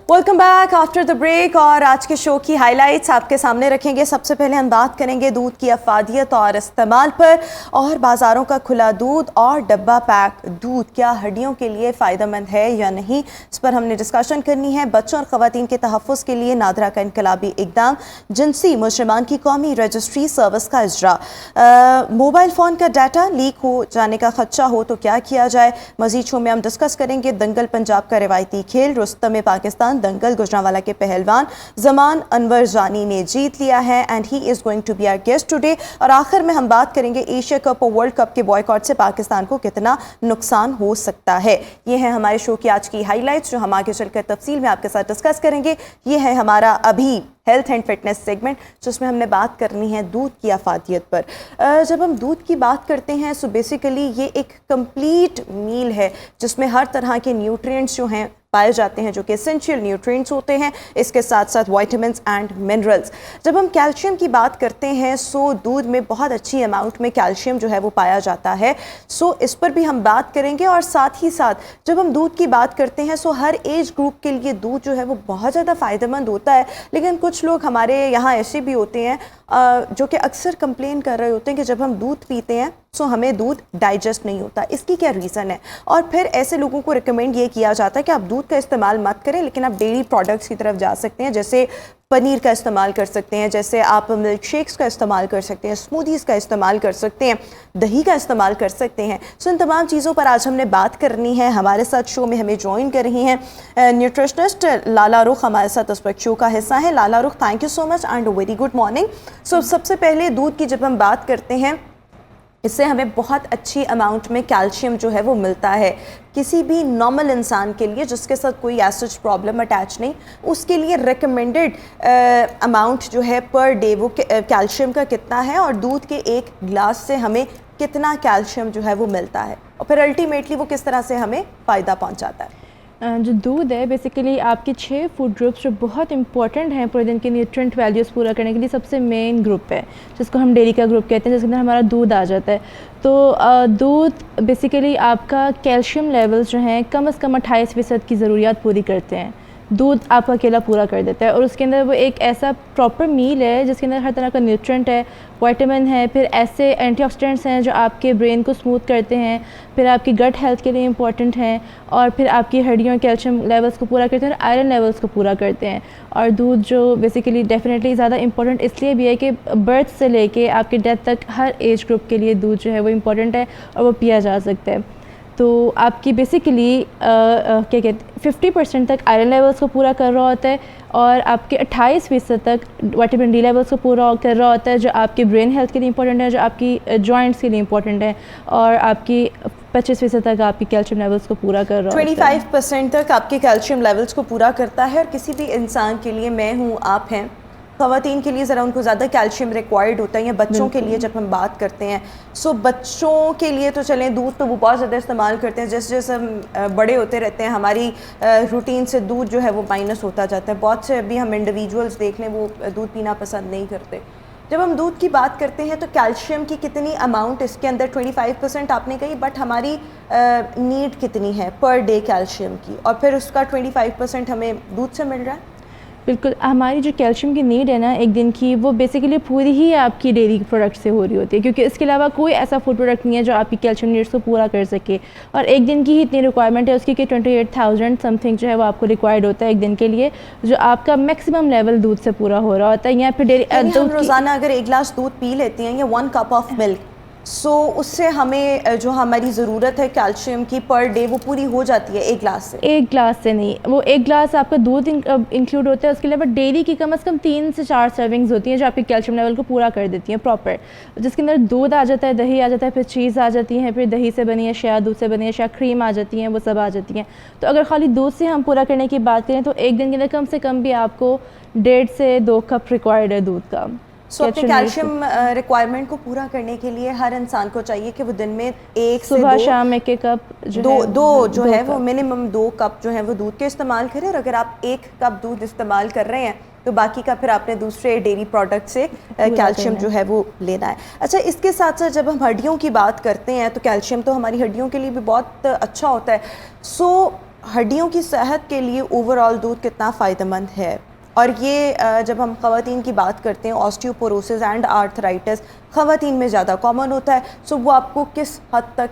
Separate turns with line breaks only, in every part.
Welcome back after the break. और आज के शो की हाइलाइट्स आपके सामने रखेंगे। सबसे पहले हम बात करेंगे दूध की अफादियत और इस्तेमाल पर, और बाज़ारों का खुला दूध और डब्बा पैक दूध क्या हड्डियों के लिए फ़ायदेमंद है या नहीं, इस पर हमने डिस्कशन करनी है। बच्चों और ख़वातीन के तहफ़्फ़ुज़ के लिए नादरा का इनकलाबी इक़दाम, जिनसी मुजरिमान की कौमी रजिस्ट्री सर्विस का इजरा, मोबाइल फ़ोन का डाटा लीक हो जाने का खदशा हो तो क्या किया जाए। मज़ीद शो में हम डिस्कस करेंगे दंगल पंजाब का रिवायती खेल, रुस्तम पाकिस्तान दंगल गुजरांवाला के पहलवान ज़मान अनवर जानी ने जीत लिया है and he is going to be our guest today. और आखिर में हम बात करेंगे एशिया कप और वर्ल्ड कप के बॉयकॉट से पाकिस्तान को कितना नुकसान हो सकता है। ये है हमारे शो की आज की हाईलाइट्स, जो हम आगे चलकर तफसील में आपके साथ डिस्कस करेंगे। ये है हमारा अभी हेल्थ एंड फिटनेस सेगमेंट, जिसमें हमने बात करनी है दूध की अफादियत पर। जब हम दूध की बात करते हैं सो बेसिकली ये एक कंप्लीट मील है जिसमें हर तरह के न्यूट्रिएंट्स जो हैं पाए जाते हैं, जो कि एसेंशियल न्यूट्रिएंट्स होते हैं। इसके साथ साथ विटामिन्स एंड मिनरल्स। जब हम कैल्शियम की बात करते हैं सो दूध में बहुत अच्छी अमाउंट में कैल्शियम जो है वो पाया जाता है। सो इस पर भी हम बात करेंगे। और साथ ही साथ जब हम दूध की बात करते हैं सो हर एज ग्रुप के लिए दूध जो है वो बहुत ज़्यादा फ़ायदेमंद होता है। लेकिन कुछ लोग हमारे यहाँ ऐसे भी होते हैं जो कि अक्सर कंप्लेन कर रहे होते हैं कि जब हम दूध पीते हैं सो हमें दूध डाइजेस्ट नहीं होता। इसकी क्या रीज़न है? और फिर ऐसे लोगों को रिकमेंड ये किया जाता है कि आप दूध का इस्तेमाल मत करें, लेकिन आप डेयरी प्रोडक्ट्स की तरफ जा सकते हैं। जैसे पनीर का इस्तेमाल कर सकते हैं, जैसे आप मिल्क शेक्स का इस्तेमाल कर सकते हैं, स्मूदीज़ का इस्तेमाल कर सकते हैं, दही का इस्तेमाल कर सकते हैं। सो इन तमाम चीज़ों पर आज हमने बात करनी है। हमारे साथ शो में हमें ज्वाइन कर रही हैं न्यूट्रिशनिस्ट लाला रुख, हमारे साथ इस वक्त शो का हिस्सा है। Lala Rukh, thank you so much and very good morning. So सबसे पहले दूध की जब हम बात करते हैं, इससे हमें बहुत अच्छी अमाउंट में कैल्शियम जो है वो मिलता है। किसी भी नॉर्मल इंसान के लिए जिसके साथ कोई एसिड प्रॉब्लम अटैच नहीं, उसके लिए रिकमेंडेड अमाउंट जो है पर डे वो कैल्शियम का कितना है, और दूध के एक गिलास से हमें कितना कैल्शियम जो है वो मिलता है, और फिर अल्टीमेटली वो किस तरह से हमें फ़ायदा पहुँचाता है।
जो दूध है बेसिकली आपके 6 फूड ग्रुप्स जो बहुत इंपॉर्टेंट हैं पूरे दिन के न्यूट्रिएंट वैल्यूज़ पूरा करने के लिए, सबसे मेन ग्रुप है जिसको हम डेयरी का ग्रुप कहते हैं, जिसके अंदर हमारा दूध आ जाता है। तो दूध बेसिकली आपका कैल्शियम लेवल्स जो हैं कम से कम 28% की ज़रूरियात पूरी करते हैं। दूध आपका अकेला पूरा कर देता है। और उसके अंदर वो एक ऐसा प्रॉपर मील है जिसके अंदर हर तरह का न्यूट्रिएंट है, विटामिन है, फिर ऐसे एंटीऑक्सीडेंट्स हैं जो आपके ब्रेन को स्मूथ करते हैं, फिर आपकी गट हेल्थ के लिए इंपॉर्टेंट हैं, और फिर आपकी हड्डियों कैल्शियम लेवल्स को पूरा करते हैं और आयरन लेवल्स को पूरा करते हैं। और दूध जो बेसिकली डेफिनेटली ज़्यादा इंपॉर्टेंट इसलिए भी है कि बर्थ से लेके आपके डेथ तक हर एज ग्रुप के लिए दूध जो है वो इम्पॉर्टेंट है और वो पिया जा सकता है। तो आपकी बेसिकली क्या कहते हैं 50% तक आयरन लेवल्स को पूरा कर रहा होता है, और आपके 28% तक विटामिन डी लेवल्स को पूरा कर रहा होता है, जो आपके ब्रेन हेल्थ के लिए इंपॉर्टेंट है, जो आपकी जॉइंट्स के लिए इंपॉर्टेंट है, और आपकी 25% तक आपकी कैल्शियम लेवल्स को पूरा कर रहा होता है।
25% तक आपके कैल्शियम लेवल्स को पूरा करता है। और किसी भी इंसान के लिए, मैं हूँ आप हैं, ख़वातीन के लिए ज़रा उनको ज़्यादा कैल्शियम रिक्वायर्ड होता है, या बच्चों के लिए जब हम बात करते हैं सो बच्चों के लिए तो चलें दूध तो वो बहुत ज़्यादा इस्तेमाल करते हैं। जैसे जैसे हम बड़े होते रहते हैं हमारी रूटीन से दूध जो है वो माइनस होता जाता है। बहुत से अभी हम इंडिविजुअल्स देख लें वो दूध पीना पसंद नहीं करते। जब हम दूध की बात करते हैं तो कैल्शियम की कितनी अमाउंट इसके अंदर 25% आपने कही, बट हमारी नीड कितनी है पर डे कैल्शियम की, और फिर उसका 25% हमें दूध से मिल रहा है।
बिल्कुल, हमारी जो कैल्शियम की नीड है ना एक दिन की, वो बेसिकली पूरी ही आपकी डेयरी प्रोडक्ट से हो रही होती है, क्योंकि इसके अलावा कोई ऐसा फूड प्रोडक्ट नहीं है जो आपकी कैल्शियम नीड्स को पूरा कर सके। और एक दिन की ही इतनी रिक्वायरमेंट है उसकी कि 28,000 समथिंग जो है वो आपको रिक्वायर्ड होता है एक दिन के लिए, जो आपका मैक्सिमम लेवल दूध से पूरा हो रहा होता है। या फिर डेयरी
हम रोज़ाना अगर 1 गिलास दूध पी लेते हैं या 1 कप ऑफ मिल्क, सो उससे हमें जो हमारी ज़रूरत है कैल्शियम की पर डे वो पूरी हो जाती है 1 गिलास से।
1 गिलास से नहीं, वो 1 गिलास आपका दूध इंक्लूड होता है। उसके अलावा डेयरी की कम से कम 3 से 4 सर्विंग्स होती हैं जो आपके कैल्शियम लेवल को पूरा कर देती हैं प्रॉपर, जिसके अंदर दूध आ जाता है, दही आ जाता है, फिर चीज़ आ जाती है, फिर दही से बनी अशिया, दूध से बनी अशिया, क्रीम आ जाती हैं, वो सब आ जाती हैं। तो अगर खाली दूध से हम पूरा करने की बात करें तो एक दिन के अंदर कम से कम भी आपको 1.5 से 2 कप रिक्वायर्ड है दूध का।
सो अपने कैल्शियम रिक्वायरमेंट को पूरा करने के लिए हर इंसान को चाहिए कि वो दिन में एक
सुबह शाम 1 कप
दो जो है वो मिनिमम 2 कप जो है वो दूध के इस्तेमाल करें। और अगर आप 1 कप दूध इस्तेमाल कर रहे हैं तो बाकी का फिर आपने दूसरे डेयरी प्रोडक्ट से कैल्शियम जो है वो लेना है। अच्छा, इसके साथ साथ जब हम हड्डियों की बात करते हैं तो कैल्शियम तो हमारी हड्डियों के लिए भी बहुत अच्छा होता है। सो हड्डियों की सेहत के लिए ओवरऑल दूध कितना फ़ायदेमंद है? और ये जब हम ख़वातीन की बात करते हैं, ऑस्टियोपोरोसिस एंड आर्थराइटिस ख़वातीन में ज़्यादा कॉमन होता है, सो वो आपको किस हद तक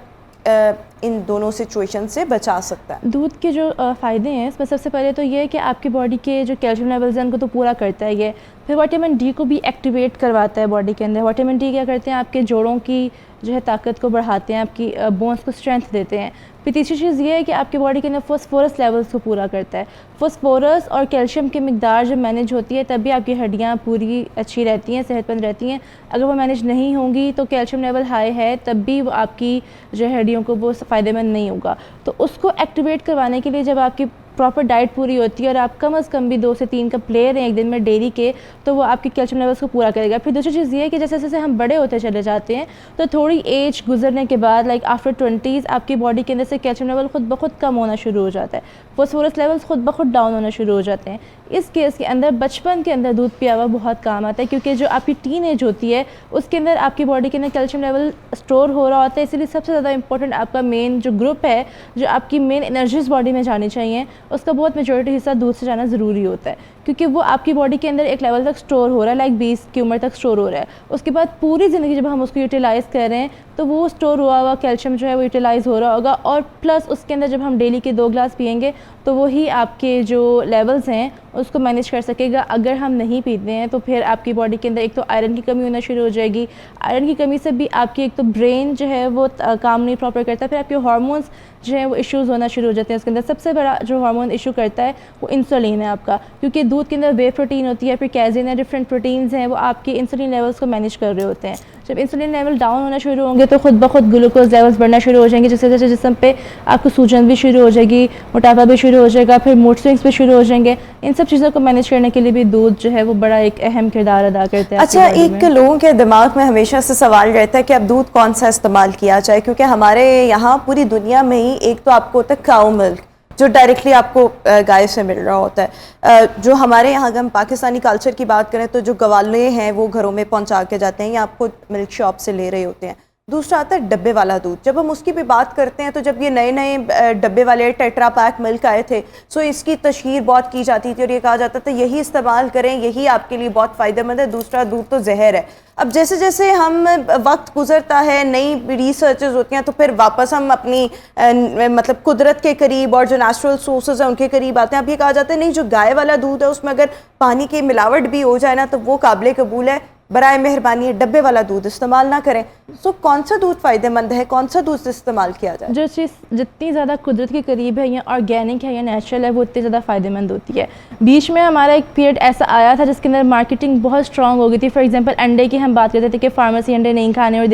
इन दोनों सिचुएशन से बचा सकता है?
दूध के जो फ़ायदे हैं इसमें सबसे पहले तो ये है कि आपकी बॉडी के जो कैल्शियम लेवल्स हैं उनको तो पूरा करता है ये। फिर विटामिन डी को भी एक्टिवेट करवाता है बॉडी के अंदर। विटामिन डी क्या करते हैं, आपके जोड़ों की जो है ताकत को बढ़ाते हैं, आपकी बोन्स को स्ट्रेंथ देते हैं। फिर तीसरी चीज़ ये है कि आपकी बॉडी के अंदर फॉस्फोरस लेवल्स को पूरा करता है। फॉस्फोरस और कैल्शियम की मिकदार जब मैनेज होती है तभी आपकी हड्डियाँ पूरी अच्छी रहती हैं, सेहतमंद रहती हैं। अगर वो मैनेज नहीं होंगी तो कैल्शियम लेवल हाई है तब भी वो आपकी जो है हड्डियों को वो फ़ायदेमंद नहीं होगा। तो उसको एक्टिवेट करवाने के लिए जब आपकी प्रॉपर डाइट पूरी होती है और आप कम से कम भी 2 से 3 कप ले रहे हैं एक दिन में डेली के, तो वो आपकी कैल्शियम लेवल्स को पूरा करेगा। फिर दूसरी चीज़ ये है कि जैसे जैसे हम बड़े होते चले जाते हैं तो थोड़ी एज गुजरने के बाद लाइक आफ्टर 20s आपकी बॉडी के अंदर से कैल्शियम लेवल खुद ब खुद कम होना शुरू हो जाता है, फॉस्फोरस लेवल्स खुद ब खुद डाउन होना शुरू हो जाते हैं। इस केस के अंदर बचपन के अंदर दूध पिया हुआ बहुत काम आता है, क्योंकि जो आपकी टीन एज होती है उसके अंदर आपकी बॉडी के अंदर कैल्शियम लेवल स्टोर हो रहा होता है। इसीलिए सबसे ज़्यादा इंपॉर्टेंट आपका मेन जो ग्रुप है, जो आपकी मेन एनर्जीज बॉडी में जानी चाहिए, उसका बहुत मेजॉरिटी हिस्सा दूध से जाना ज़रूरी होता है, क्योंकि वो आपकी बॉडी के अंदर एक लेवल तक स्टोर हो रहा है, लाइक 20 की उम्र तक स्टोर हो रहा है। उसके बाद पूरी ज़िंदगी जब हम उसको यूटिलाइज़ कर रहे हैं तो वो स्टोर हुआ हुआ कैल्शियम जो है वो यूटिलाइज़ हो रहा होगा, और प्लस उसके अंदर जब हम डेली के 2 ग्लास पियेंगे तो वही आपके जो लेवल्स हैं उसको मैनेज कर सकेगा। अगर हम नहीं पीते हैं तो फिर आपकी बॉडी के अंदर एक तो आयरन की कमी होना शुरू हो जाएगी। आयरन की कमी से भी आपकी एक तो ब्रेन जो है वो काम नहीं प्रॉपर करता, फिर आपके हार्मोन्स जो है वो इश्यूज़ होना शुरू हो जाते हैं। उसके अंदर सबसे बड़ा जो हार्मोन इशू करता है वो इंसुलिन है आपका, क्योंकि दूध के अंदर वे प्रोटीन होती है, फिर कैज़ीन है, डिफरेंट प्रोटीन्स हैं, वो आपके इंसुलिन लेवल्स को मैनेज कर रहे होते हैं। जब इंसुलिन लेवल डाउन होना शुरू होंगे तो खुद ब खुद ग्लूकोज लेवल्स बढ़ना शुरू हो जाएंगे, जिससे जैसे जिस्म पे आपको सूजन भी शुरू हो जाएगी, मोटापा भी शुरू हो जाएगा, फिर मूड स्विंग्स भी शुरू हो जाएंगे। इन सब चीज़ों को मैनेज करने के लिए भी दूध जो है वो बड़ा एक अहम किरदार अदा करता है।
अच्छा, एक लोगों के दिमाग में हमेशा से सवाल रहता है कि अब दूध कौन सा इस्तेमाल किया जाए, क्योंकि हमारे यहाँ पूरी दुनिया में ही एक तो आपको होता है काऊ मिल्क जो डायरेक्टली आपको गाय से मिल रहा होता है। जो हमारे यहाँ अगर हम पाकिस्तानी कल्चर की बात करें तो जो गवाले हैं वो घरों में पहुँचा के जाते हैं या आपको मिल्क शॉप से ले रहे होते हैं। दूसरा आता है डब्बे वाला दूध। जब हम उसकी भी बात करते हैं तो जब ये नए नए डब्बे वाले टेट्रा पैक मिल्क आए थे, सो इसकी तशहीर बहुत की जाती थी और ये कहा जाता था यही इस्तेमाल करें, यही आपके लिए बहुत फ़ायदेमंद है, दूसरा दूध तो जहर है। अब जैसे जैसे हम वक्त गुजरता है, नई रिसर्चेस होती हैं, तो फिर वापस हम अपनी मतलब कुदरत के करीब और जो नेचुरल सोर्सेज हैं उनके करीब आते हैं। अब ये कहा जाता है नहीं, जो गाय वाला दूध है उसमें अगर पानी की मिलावट भी हो जाए ना तो वो काबिल कबूल है, बराए मेहरबानी डब्बे वाला दूध इस्तेमाल ना करें। सो कौन सा दूध फ़ायदेमंद है, कौन सा दूध इस्तेमाल किया जाए?
जो चीज़ जितनी ज़्यादा कुदरत के करीब है या ऑर्गेनिक है या नेचुरल है वो उतनी ज़्यादा फ़ायदेमंद होती है। बीच में हमारा एक पीरियड ऐसा आया था जिसके अंदर मार्केटिंग बहुत स्ट्रॉन्ग हो गई थी। फॉर एग्जांपल अंडे की हम बात करते थे कि फार्मेसी अंडे नहीं खाने, और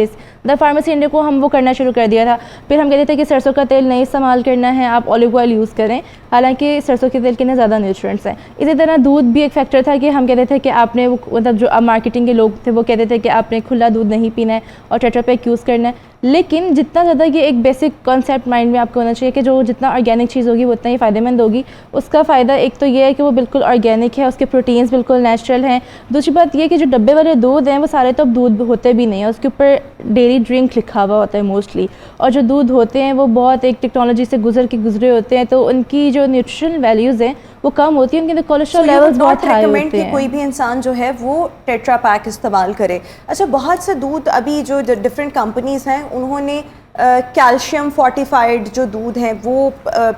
द फार्मेसी अंडे को हम वो करना शुरू कर दिया था। फिर हम कहते थे कि सरसों का तेल नहीं इस्तेमाल करना है, आप ऑलिव ऑयल यूज़ करें, हालांकि सरसों के तेल के अंदर ज़्यादा न्यूट्रिएंट्स हैं। इसी तरह दूध भी एक फैक्टर था कि हम कहते थे कि आपने वो मतलब जो मार्केटिंग के लोग थे वो कहते थे कि आपने खुला दूध नहीं पीना है और टेट्रा पैक यूज़ करना है। लेकिन जितना ज़्यादा ये एक बेसिक कॉन्सेप्ट माइंड में आपको होना चाहिए कि जो जितना ऑर्गेनिक चीज़ होगी वो उतना ही फ़ायदेमंद होगी। उसका फ़ायदा एक तो ये है कि वो बिल्कुल ऑर्गेनिक है, उसके प्रोटीन्स बिल्कुल नेचुरल हैं। दूसरी बात ये कि जो डब्बे वाले दूध हैं वो सारे तो अब दूध होते भी नहीं हैं, उसके ऊपर डेयरी ड्रिंक लिखा हुआ होता है मोस्टली, और जो दूध होते हैं वो बहुत एक टेक्नोलॉजी से गुजरे होते हैं, तो उनकी जो न्यूट्रिशनल वैल्यूज़ हैं वो कम होती है, उनके अंदर कोलेस्ट्रॉल लेवल्स बहुत हाई होते हैं।
कोई भी इंसान जो है वो टेट्रा पैक इस्तेमाल करे। अच्छा, बहुत से दूध अभी जो डिफरेंट कंपनीज हैं उन्होंने कैल्शियम फोर्टिफाइड जो दूध हैं वो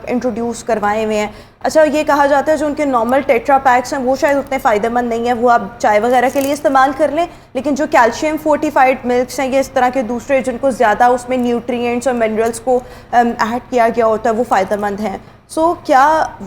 इंट्रोड्यूस करवाए हुए हैं। अच्छा, ये कहा जाता है जो उनके नॉर्मल टेट्रा पैक्स हैं वो शायद उतने फ़ायदेमंद नहीं है, वो आप चाय वगैरह के लिए इस्तेमाल कर लें, लेकिन जो कैल्शियम फोर्टिफाइड मिल्क्स हैं, ये इस तरह के दूसरे जिनको ज़्यादा उसमें न्यूट्रिएंट्स और मिनरल्स को ऐड किया गया होता है वो फ़ायदेमंद हैं। सो क्या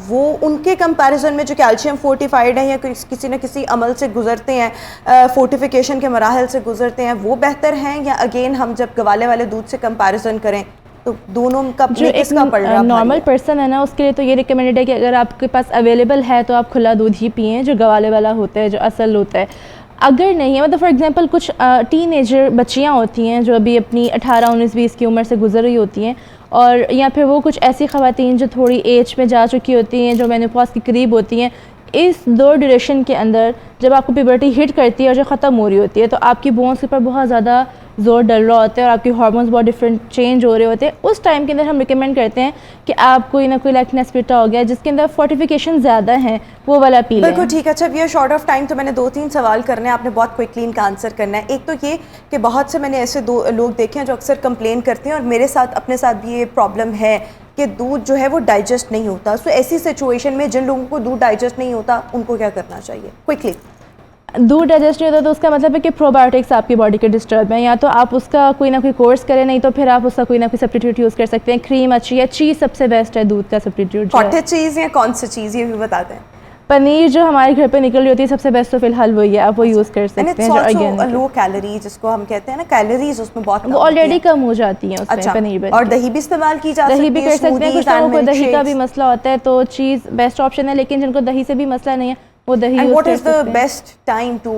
वो उनके कंपैरिजन में जो कैल्शियम फोर्टिफाइड है या किसी न किसी अमल से गुजरते हैं, फोर्टिफिकेशन के मराहल से गुजरते हैं, वो बेहतर हैं, या अगेन हम जब गवाले वाले दूध से कंपैरिजन करें तो दोनों का
जो एक नॉर्मल पर्सन है ना उसके लिए तो ये रिकमेंडेड है कि अगर आपके पास अवेलेबल है तो आप खुला दूध ही पिएं जो गवाले वाला होता है, जो असल होता है। अगर नहीं है, मतलब फॉर एग्जांपल कुछ टीनेजर बच्चियाँ होती हैं जो अभी अपनी 18, 19, 20 की उम्र से गुजर रही होती हैं, और या फिर वो कुछ ऐसी ख़वातीन जो थोड़ी एज में जा चुकी होती हैं, जो मेनोपॉज के करीब होती हैं, इस 2 ड्यूरेशन के अंदर जब आपको प्यूबर्टी हिट करती है और जो ख़त्म हो रही होती है तो आपकी बोन्स के ऊपर बहुत ज़्यादा जोर डल रहा होता है और आपके हार्मोन्स बहुत डिफरेंट चेंज हो रहे होते हैं, उस टाइम के अंदर हम रिकमेंड करते हैं कि आप कोई ना कोई लाइक नेस्पिटा हो गया जिसके अंदर फोर्टिफिकेशन ज़्यादा हैं, वो वाला पी लें।
बिल्कुल ठीक है। अच्छा, ये शॉर्ट ऑफ टाइम तो मैंने 2-3 सवाल करने हैं, आपने बहुत क्विकली इनका आंसर करना है। एक तो ये कि बहुत से मैंने ऐसे दो लोग देखे हैं जो अक्सर कंप्लेन करते हैं, और मेरे साथ अपने साथ भी ये प्रॉब्लम है कि दूध जो है वो डाइजेस्ट नहीं होता। सो ऐसी सिचुएशन में जिन लोगों को दूध डाइजेस्ट नहीं होता उनको क्या करना चाहिए क्विकली?
दूध डाइजेस्ट नहीं होता तो उसका मतलब है कि प्रोबायोटिक्स आपकी बॉडी के डिस्टर्ब हैं, या तो आप उसका कोई ना कोई कोर्स करें, नहीं तो फिर आप उसका कोई ना कोई सब्स्टिट्यूट यूज़ कर सकते हैं। क्रीम अच्छी है, चीज़ सबसे बेस्ट है दूध का सब्स्टिट्यूट।
कॉटेज चीज़ या कौन सी चीज़, ये भी बताते हैं।
पनीर जो हमारे घर पे निकल रही होती है सबसे बेस्ट तो फिलहाल वही है, आप वो यूज़ कर सकते हैं जो ऑर्गेनिक है।
लो कैलोरी जिसको हम कहते हैं ना, कैलोरीज उसमें बहुत कम
वो ऑलरेडी कम हो जाती हैं उसमें।
अच्छा,
पनीर में
और दही भी इस्तेमाल की जा सकती है,
दही भी कर सकते हैं। कुछ लोगों को दही का भी मसला होता है तो चीज़ बेस्ट ऑप्शन है, लेकिन जिनको दही से भी मसला नहीं है वो दही यूज़
व्हाट
कर
इज द
सकते हैं।
Best time to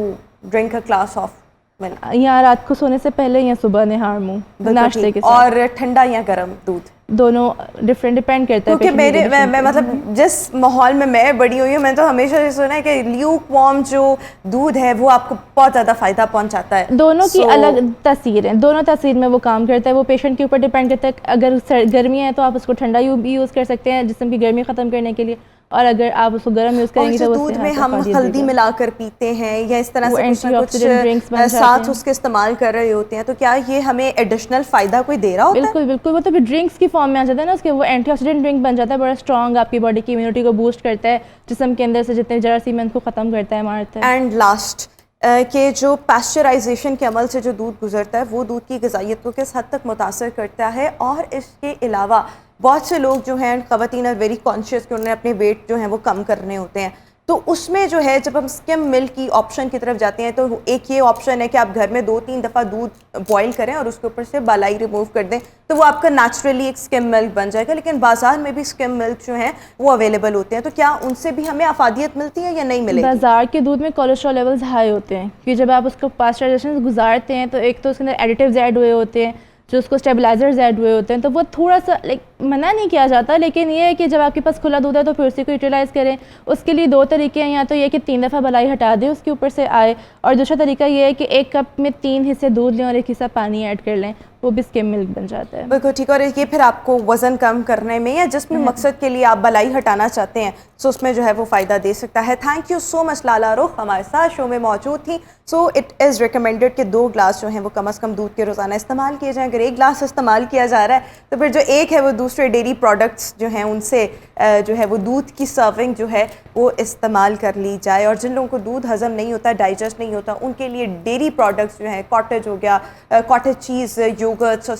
drink a glass of milk?
या रात को सोने से पहले या सुबह निहार मुँह नाश्ते के साथ।
और ठंडा या गर्म दूध?
दोनों डिफरेंट डिपेंड करता है।
क्योंकि मैं मतलब जिस माहौल में मैं बड़ी हुई हूँ, मैंने तो हमेशा ये सुना है कि ल्यूक वार्म जो दूध है वो आपको बहुत ज़्यादा फ़ायदा पहुँचाता है।
दोनों की अलग तासीर है, दोनों तासीर में वो काम करता है, वो पेशेंट के ऊपर डिपेंड करता है। अगर गर्मी है तो आप उसको ठंडा भी यूज़ कर सकते हैं जिस्म की गर्मी ख़त्म करने के लिए, और अगर आप उसको गर्म यूज़ करेंगे तो
दूध में हम हल्दी मिलाकर पीते हैं या इस तरह से कुछ साथ उसके इस्तेमाल कर रहे होते हैं, तो क्या ये हमें एडिशनल फ़ायदा कोई दे रहा होता है?
बिल्कुल बिल्कुल, वो तो भी ड्रिंक्स की फॉर्म में आ जाता है ना उसके, वो एंटीऑक्सीडेंट ड्रिंक बन जाता है, बड़ा स्ट्रॉन्ग आपकी बॉडी की इम्यूनिटी को बूस्ट करता है, जिस्म के अंदर से जितने जरासीम को ख़त्म करता है, मारता है।
एंड लास्ट कि जो पास्चराइजेशन के अमल से जो दूध गुजरता है वो दूध की ग़िज़ाइयत को किस हद तक मुतासर करता है, और इसके अलावा बहुत से लोग जो हैं ख़वातीन आर वेरी कॉन्शियस कि उन्हें अपने वेट जो है वो कम करने होते हैं, तो उसमें जो है जब हम स्किम मिल्क की ऑप्शन की तरफ जाते हैं तो एक ये ऑप्शन है कि आप घर में 2-3 दफ़ा दूध बॉईल करें और उसके ऊपर से बालाई रिमूव कर दें, तो वो आपका नेचुरली एक स्किम मिल्क बन जाएगा। लेकिन बाजार में भी स्किम मिल्क जो है वो अवेलेबल होते हैं, तो क्या उनसे भी हमें अफादियत मिलती है या नहीं मिलेगी?
बाजार के दूध में कोलेस्ट्रॉल लेवल्स हाई होते हैं, क्योंकि जब आप उसको पास्चराइजेशन गुजारते हैं तो एक तो उसके अंदर एडिटिव्स ऐड हुए होते हैं, जो उसको स्टेबलाइजर्स ऐड हुए होते हैं, तो वो थोड़ा सा लाइक मना नहीं किया जाता, लेकिन ये है कि जब आपके पास खुला दूध है तो फिर उसी को यूटिलाइज़ करें। उसके लिए दो तरीके हैं, या तो ये कि 3 दफ़ा बलाई हटा दें उसके ऊपर से आए, और दूसरा तरीका ये है कि 1 कप में 3 हिस्से दूध लें और 1 हिस्सा पानी ऐड कर लें, वो भी स्किम मिल्क बन जाता है।
बिल्कुल ठीक। और ये फिर आपको वज़न कम करने में या जिस मकसद के लिए आप बलाई हटाना चाहते हैं सो उसमें जो है वो फ़ायदा दे सकता है। थैंक यू सो मच लाला रुख, हमारे साथ शो में मौजूद थी। सो इट इज़ रिकमेंडेड कि 2 ग्लास जो हैं वो कम से कम दूध के रोज़ाना इस्तेमाल किए जाएँ। अगर 1 ग्लास इस्तेमाल किया जा रहा है तो फिर जो एक है वो दूसरे डेयरी प्रोडक्ट्स जो हैं उनसे जो है वो दूध की सर्विंग जो है वो इस्तेमाल कर ली जाए। और जिन लोगों को दूध हज़म नहीं होता, डाइजेस्ट नहीं होता, उनके लिए डेयरी प्रोडक्ट्स जो हैं, कॉटेज हो गया, cottage cheese, yoghurts,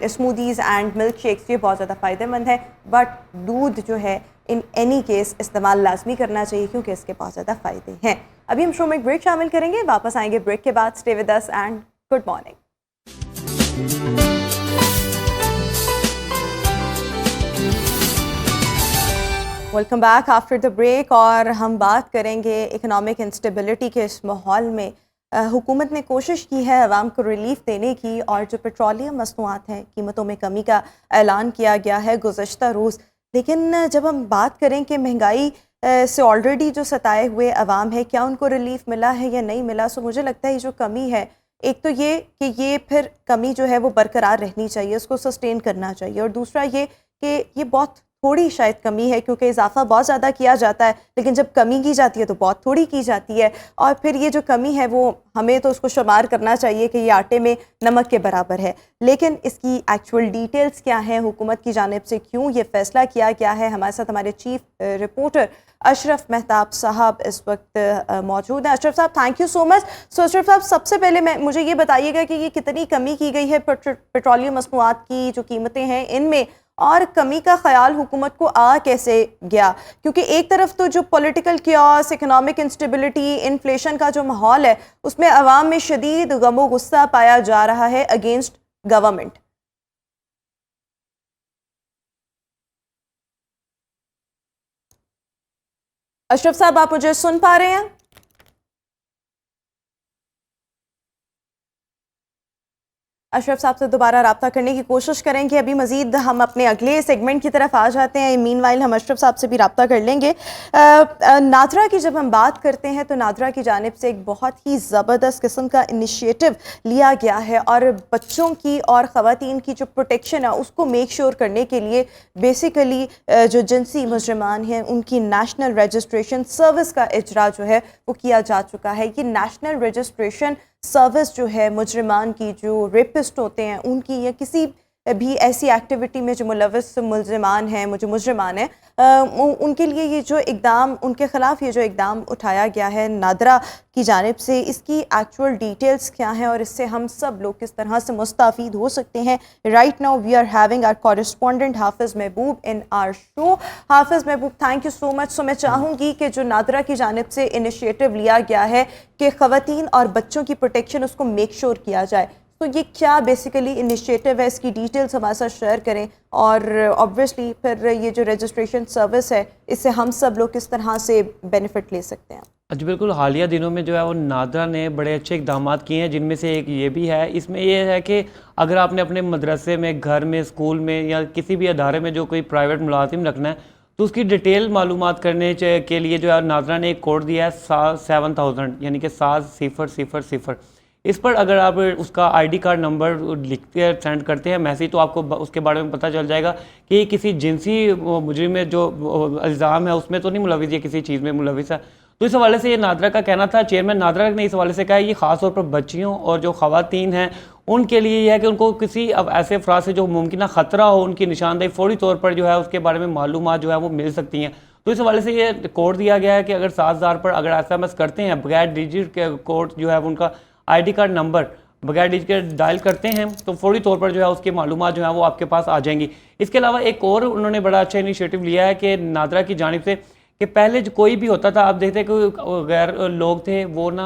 smoothies and milk shakes, ये बहुत ज़्यादा फ़ायदेमंद है। बट दूध जो है इन एनी केस इस्तेमाल लाजमी करना चाहिए क्योंकि इसके बहुत ज़्यादा फ़ायदे हैं। अभी हम शो में एक ब्रेक शामिल करेंगे, वापस आएंगे ब्रेक के बाद। Stay with us and good morning. Welcome back after the break, और हम बात करेंगे इकोनॉमिक इंस्टेबिलिटी के इस माहौल में हुकूमत ने कोशिश की है आवाम को रिलीफ देने की, और जो पेट्रोलियम मसनूआत हैं कीमतों में कमी का ऐलान किया गया है गुज़श्ता रोज़। लेकिन जब हम बात करें कि महंगाई से ऑलरेडी जो सताए हुए अवाम है, क्या उनको रिलीफ मिला है या नहीं मिला, सो मुझे लगता है ये जो कमी है, एक तो ये कि ये फिर कमी जो है वो बरकरार रहनी चाहिए, उसको सस्टेन करना चाहिए, और दूसरा ये कि ये बहुत थोड़ी शायद कमी है क्योंकि इजाफा बहुत ज़्यादा किया जाता है, लेकिन जब कमी की जाती है तो बहुत थोड़ी की जाती है। और फिर ये जो कमी है वो हमें तो उसको शुमार करना चाहिए कि ये आटे में नमक के बराबर है, लेकिन इसकी एक्चुअल डिटेल्स क्या हैं, हुकूमत की जानिब से क्यों ये फ़ैसला किया गया है। हमारे साथ हमारे चीफ रिपोर्टर अशरफ मेहताब साहब इस वक्त मौजूद हैं। अशरफ साहब, थैंक यू सो मच। सो अशरफ साहब, सबसे पहले मुझे ये बताइएगा कि ये कितनी कमी की गई है पेट्रोलियम मसनूआत की जो कीमतें हैं इनमें, और कमी का ख्याल हुकूमत को आ कैसे गया, क्योंकि एक तरफ तो जो political chaos, economic instability, inflation का जो माहौल है उसमें अवाम में शदीद गमो गुस्सा पाया जा रहा है अगेंस्ट गवर्नमेंट। अशरफ साहब, आप मुझे सुन पा रहे हैं? अशरफ साहब से दोबारा रब्ता करने की कोशिश करेंगे। अभी मज़ीद हम अपने अगले सेगमेंट की तरफ आ जाते हैं। मीनवाइल हम अशरफ साहब से भी रब्ता कर लेंगे। नादरा की जब हम बात करते हैं तो नादरा की जानिब से एक बहुत ही ज़बरदस्त किस्म का इनिशिएटिव लिया गया है और बच्चों की और ख़वातीन की जो प्रोटेक्शन है उसको मेक श्योर करने के लिए बेसिकली जो जिनसी मुजरिमान हैं उनकी नेशनल रजिस्ट्रेशन सर्विस का इजरा जो है वो किया जा चुका है। ये नेशनल रजिस्ट्रेशन सर्विस जो है मुजरिमान की, जो रेपिस्ट होते हैं उनकी, या किसी भी ऐसी एक्टिविटी में जो मुलविस मुलजिमान हैं, जो मुजरिमान हैं, उनके लिए ये जो इक़दाम, उनके ख़िलाफ़ ये जो इक़दाम उठाया गया है नादरा की जानिब से, इसकी एक्चुअल डिटेल्स क्या हैं और इससे हम सब लोग किस तरह से मुस्ताफ़ीद हो सकते हैं। Right now we are having our correspondent Hafiz Mehboob in our show. Hafiz Mehboob, thank you so much. So मैं चाहूँगी कि जो नादरा की जानिब से इनिशिएटिव लिया गया है कि ख़वातीन और बच्चों की प्रोटेक्शन उसको मेक श्योर किया जाए, तो ये क्या बेसिकली इनिशिएटिव है, इसकी डिटेल्स हमारे साथ शेयर करें और ऑब्वियसली फिर ये जो रजिस्ट्रेशन सर्विस है इससे हम सब लोग किस तरह से बेनिफिट ले सकते हैं।
जी बिल्कुल, हालिया दिनों में जो है वो नादरा ने बड़े अच्छे इकदाम किए हैं, जिनमें से एक ये भी है। इसमें ये है कि अगर आपने अपने मदरसे में, घर में, स्कूल में या किसी भी अदारे में जो कोई प्राइवेट मुलाजिम रखना है तो उसकी डिटेल मालूमात करने के लिए जो है नादरा ने एक कोड दिया है 7000, यानी कि 7000। इस पर अगर आप उसका आईडी कार्ड नंबर लिख के सेंड करते हैं मैसेज, तो आपको उसके बारे में पता चल जाएगा कि किसी जिनसी मुजरिम में जो इल्ज़ाम है उसमें तो नहीं मुलविस, ये किसी चीज़ में मुलविस है। तो इस हवाले से ये नादरा का कहना था, चेयरमैन नादरा ने इस हवाले से कहा ये ख़ास तौर पर बच्चियों और जो ख़वातीन हैं उनके लिए यह है कि उनको किसी अब ऐसे अफराद से जो मुमकिन ख़तरा हो, उनकी निशानदेही फ़ौरी तौर पर जो है उसके बारे में मालूमात जो है वो मिल सकती हैं। तो इस हवाले से ये कोड दिया गया है कि अगर 7000 पर अगर SMS करते हैं बगैर डिजिट के कोड जो है उनका आईडी कार्ड नंबर बगैर डिजिट डायल करते हैं तो फौरी तौर पर जो है उसकी मालूमात जो है वो आपके पास आ जाएंगी। इसके अलावा एक और उन्होंने बड़ा अच्छा इनिशिएटिव लिया है कि नादरा की जानिब से कि पहले जो कोई भी होता था, आप देखते कि गैर लोग थे वो ना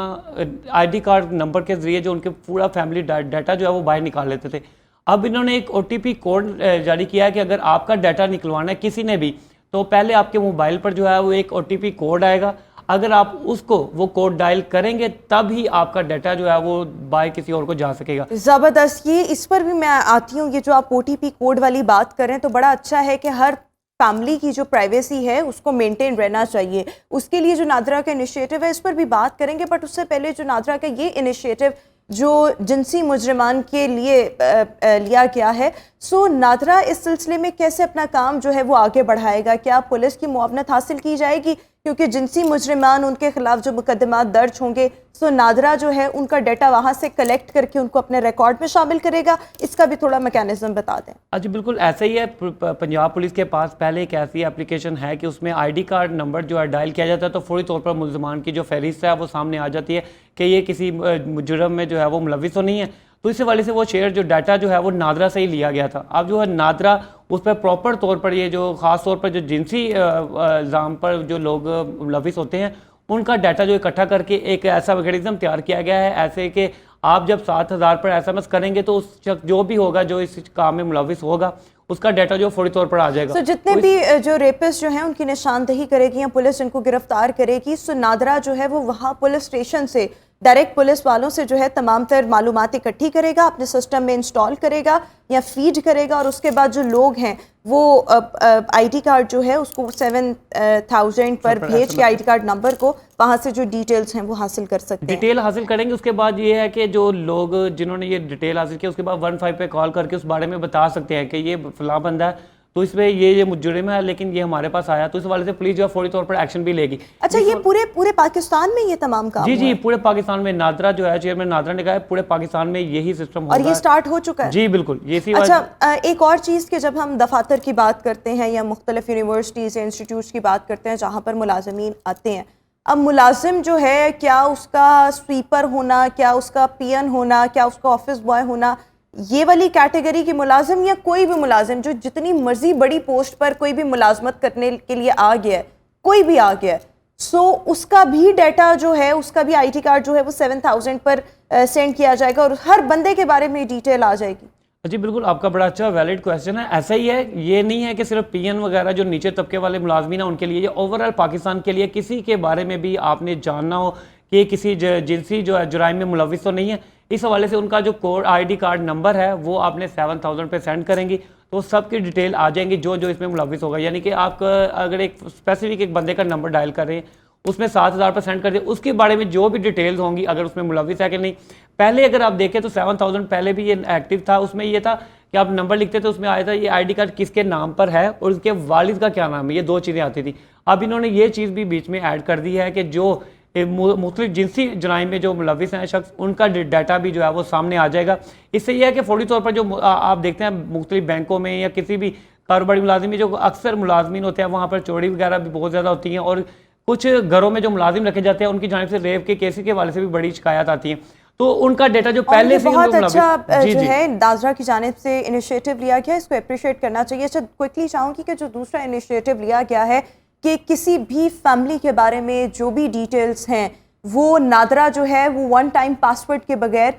आईडी कार्ड नंबर के ज़रिए जो उनके पूरा फैमिली डाटा जो है वो बाहर निकाल लेते थे। अब इन्होंने एक OTP कोड जारी किया है कि अगर आपका डाटा निकलवाना है किसी ने भी, तो पहले आपके मोबाइल पर जो है वो एक OTP कोड आएगा। अगर आप उसको वो कोड डायल करेंगे तब ही आपका डाटा जो है वो बाय किसी और को जा सकेगा।
ज़बरदस्त। ये इस पर भी मैं आती हूँ, ये जो आप OTP कोड वाली बात करें तो बड़ा अच्छा है कि हर फैमिली की जो प्राइवेसी है उसको मेंटेन रहना चाहिए। उसके लिए जो नादरा का इनिशिएटिव है इस पर भी बात करेंगे, बट उससे पहले जो नादरा का ये इनिशिएटिव जो जिनसी मुजरिमान के लिए लिया गया है, सो नादरा इस सिलसिले में कैसे अपना काम जो है वो आगे बढ़ाएगा? क्या पुलिस की मुआवनत हासिल की जाएगी? क्योंकि जिनसी मुजरिमान, उनके खिलाफ जो मुकदमात दर्ज होंगे, सो नादरा जो है उनका डाटा वहाँ से कलेक्ट करके उनको अपने रिकॉर्ड में शामिल करेगा। इसका भी थोड़ा मैकेनिज्म बता दें।
अच्छा, बिल्कुल ऐसा ही है। पंजाब पुलिस के पास पहले एक ऐसी एप्लीकेशन है कि उसमें आईडी कार्ड नंबर जो है डायल किया जाता है तो फौरी तौर पर मुलजमान की जो फहरिस्त है वो सामने आ जाती है कि ये किसी जुर्म में जो है वो मुलविस तो नहीं है। तो इस हवाले से वो शेयर जो डाटा जो है वो नादरा से ही लिया गया था। अब जो है नादरा उस पर प्रॉपर तौर पर ये जो ख़ास तौर पर जो जिनसी इल्ज़ाम पर जो लोग मुलविस होते हैं उनका डाटा जो इकट्ठा करके एक ऐसा मैकेनिज्म तैयार किया गया है, ऐसे कि आप जब 7000 पर SMS करेंगे तो उस शख्स जो भी होगा जो इस काम में मुलविस होगा उसका डाटा जो फौरी तौर पर आ जाएगा।
तो जितने भी जो रेपिस्ट जो हैं उनकी निशानदेही करेगी या पुलिस इनको गिरफ्तार करेगी, सो नादरा जो है वो वहाँ पुलिस स्टेशन से डायरेक्ट पुलिस वालों से जो है तमाम तर मालूमात इकट्ठी करेगा, अपने सिस्टम में इंस्टॉल करेगा या फीड करेगा, और उसके बाद जो लोग हैं वो आईडी कार्ड जो है उसको 7000 पर भेज के आईडी कार्ड नंबर को वहाँ से जो डिटेल्स हैं वो हासिल कर सकते हैं।
डिटेल हासिल करेंगे। उसके बाद ये है कि जो लोग जिन्होंने ये डिटेल हासिल किया उसके बाद 15 पे कॉल करके उस बारे में बता सकते हैं कि ये फलां बंदा है तो इसमें ये मुजरिम है लेकिन ये हमारे पास आया, तो इस वाले से पुलिस जो है फौरी तौर पर एक्शन भी लेगी।
अच्छा, ये पूरे पाकिस्तान में ये तमाम काम
जी पूरे पाकिस्तान में नादरा जो है, चेयरमैन नादरा ने कहा है पूरे पाकिस्तान में यही सिस्टम होगा
और ये स्टार्ट हो चुका है।
जी बिल्कुल। ये
अच्छा, एक और चीज़ कि जब हम दफातर की बात करते हैं या मुख्तलिफ यूनिवर्सिटीज़ या इंस्टीट्यूट्स की बात करते हैं जहाँ पर मुलाजमीन आते हैं, अब मुलाजिम जो है क्या उसका स्वीपर होना, क्या उसका पियन होना, क्या उसका ऑफिस बॉय होना, ये वाली कैटेगरी के मुलाजिम या कोई भी मुलाजिम जो जितनी मर्जी बड़ी पोस्ट पर कोई भी मुलाजमत करने के लिए आ गया है, कोई भी आ गया है, सो उसका भी डाटा जो है, उसका भी आईडी कार्ड जो है वो 7000 पर सेंड किया जाएगा और हर बंदे के बारे में डिटेल आ जाएगी।
जी बिल्कुल, आपका बड़ा अच्छा वैलिड क्वेश्चन है। ऐसा ही है, ये नहीं है कि सिर्फ PN वगैरह जो नीचे तबके वाले मुलाजमीन हैं उनके लिए, ये ओवरऑल पाकिस्तान के लिए किसी के बारे में भी आपने जानना हो कि किसी जिनसी जो है जुराइम में मुलविस तो नहीं है, इस हवाले से उनका जो कोड ID कार्ड नंबर है वो आपने 7000 पे सेंड करेंगी तो सबकी डिटेल आ जाएंगी जो जो इसमें मुलविस होगा। यानी कि आप अगर एक स्पेसिफिक एक बंदे का नंबर डायल कर रहे हैं उसमें 7000 पर सेंड कर दिए, उसके बारे में जो भी डिटेल्स होंगी अगर उसमें मुलविस है कि नहीं। पहले अगर आप देखें तो 7000 पहले भी ये एक्टिव था, उसमें ये था कि आप नंबर लिखते थे उसमें आया था ये ID कार्ड किसके नाम पर है और उसके वालिद का क्या नाम है, ये दो चीज़ें आती थी। अब इन्होंने ये चीज़ भी बीच में ऐड कर दी है कि जो मुख्तलिफ जिनसी जराइम में जो मुलविस हैं शख्स उनका डाटा भी जो है वो सामने आ जाएगा। इससे यह है कि फौरी तौर पर जो आप देखते हैं मुख्तलिफ बैंकों में या किसी भी कारोबारी मुलाजिम में जो अक्सर मुलाजमीन होते हैं वहाँ पर चोरी वगैरह भी बहुत ज़्यादा होती हैं और कुछ घरों में जो मुलाजिम रखे जाते हैं उनकी जानिब से रेप के केसेस के हवाले से भी बड़ी शिकायत आती है। तो उनका डाटा जो पहले से
बहुत अच्छा जो है नाजरा की जानिब से इनिशिएटिव लिया गया, इसको अप्रिशिएट करना चाहिए। अच्छा, क्विकली चाहूँगी कि जो दूसरा इनिशिएटिव लिया गया है कि किसी भी फैमिली के बारे में जो भी डिटेल्स हैं वो नादरा जो है वो वन टाइम पासवर्ड के बगैर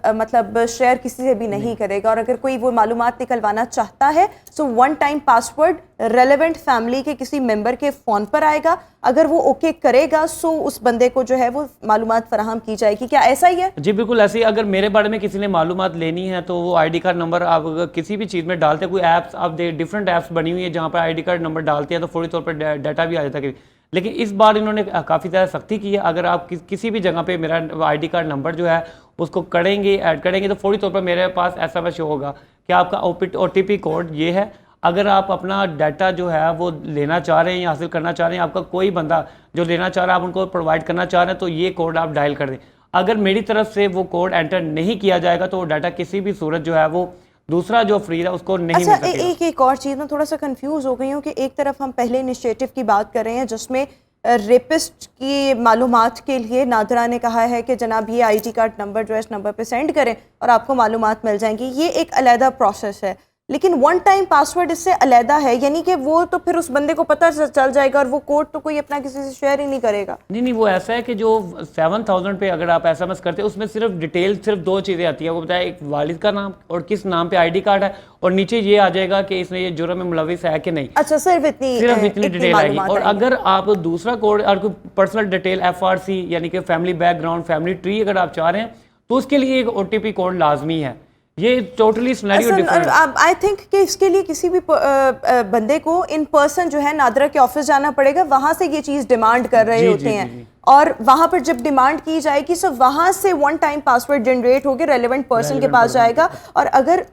मतलब शेयर किसी से भी नहीं करेगा, और अगर कोई वो मालूमात निकलवाना चाहता है so one time password relevant family के किसी मेंबर के फ़ोन पर आएगा, अगर वो ओके करेगा सो उस बंदे को जो है वो मालूमात फराहम की जाएगी। क्या ऐसा ही है?
जी बिल्कुल ऐसे ही। अगर मेरे बारे में किसी ने मालूमात लेनी है तो वो ID कार्ड नंबर आप अगर किसी भी चीज़ में डालते हैं, कोई ऐप्स आप डिफरेंट ऐप्स बनी हुई है जहाँ पर ID कार्ड नंबर डालते हैं तो फौरी तौर पर डाटा भी आ जाता है। लेकिन इस बार इन्होंने काफ़ी ज़्यादा सख्ती की है। अगर आप किसी भी जगह पे मेरा ID कार्ड नंबर जो है उसको करेंगे ऐड करेंगे तो फौरी तौर पर मेरे पास SMS शो होगा कि आपका OTP कोड ये है। अगर आप अपना डाटा जो है वो लेना चाह रहे हैं या हासिल करना चाह रहे हैं, आपका कोई बंदा जो लेना चाह रहा है आप उनको प्रोवाइड करना चाह रहे हैं तो ये कोड आप डायल कर दें। अगर मेरी तरफ से वो कोड एंटर नहीं किया जाएगा तो वो डाटा किसी भी सूरत जो है वो दूसरा जो फ्री है उसको नहीं मिल सकेगा।
एक और चीज़ में थोड़ा सा कंफ्यूज हो गई हूँ कि एक तरफ हम पहले इनिशिएटिव की बात कर रहे हैं जिसमें रेपिस्ट की मालूमात के लिए नादरा ने कहा है कि जनाब ये ID कार्ड नंबर जो है इस नंबर पे सेंड करें और आपको मालूमात मिल जाएंगी। ये एक अलहदा प्रोसेस है, लेकिन वन टाइम पासवर्ड इससे अलहदा है, यानी कि वो तो फिर उस बंदे को पता चल जाएगा और वो कोड तो कोई अपना किसी से शेयर ही नहीं करेगा।
नहीं, वो ऐसा है कि जो 7000 पे अगर आप SMS करते हैं उसमें सिर्फ डिटेल सिर्फ दो चीज़ें आती हैं। वो बताया एक वालिद का नाम और किस नाम पे ID कार्ड है और नीचे ये आ जाएगा कि इसने ये जुर्म में मुलविस है कि नहीं।
अच्छा, सिर्फ इतनी
डिटेल आएगी। और अगर आप दूसरा कोड और कोई पर्सनल डिटेल FRC यानी कि फैमिली बैकग्राउंड फैमिली ट्री अगर आप चाह रहे हैं तो उसके लिए एक OTP कोड लाजमी है। ये टोटली सिनेरियो डिफरेंट है।
आई थिंक कि इसके लिए किसी भी बंदे को इन पर्सन जो है नादरा के ऑफिस जाना पड़ेगा, वहां से ये चीज डिमांड कर रहे होते हैं और वहां पर जब डिमांड की जाएगी सो वहां से वन टाइम पासवर्ड जनरेट होकर रेलेवेंट पर्सन के पास जाएगा और अगर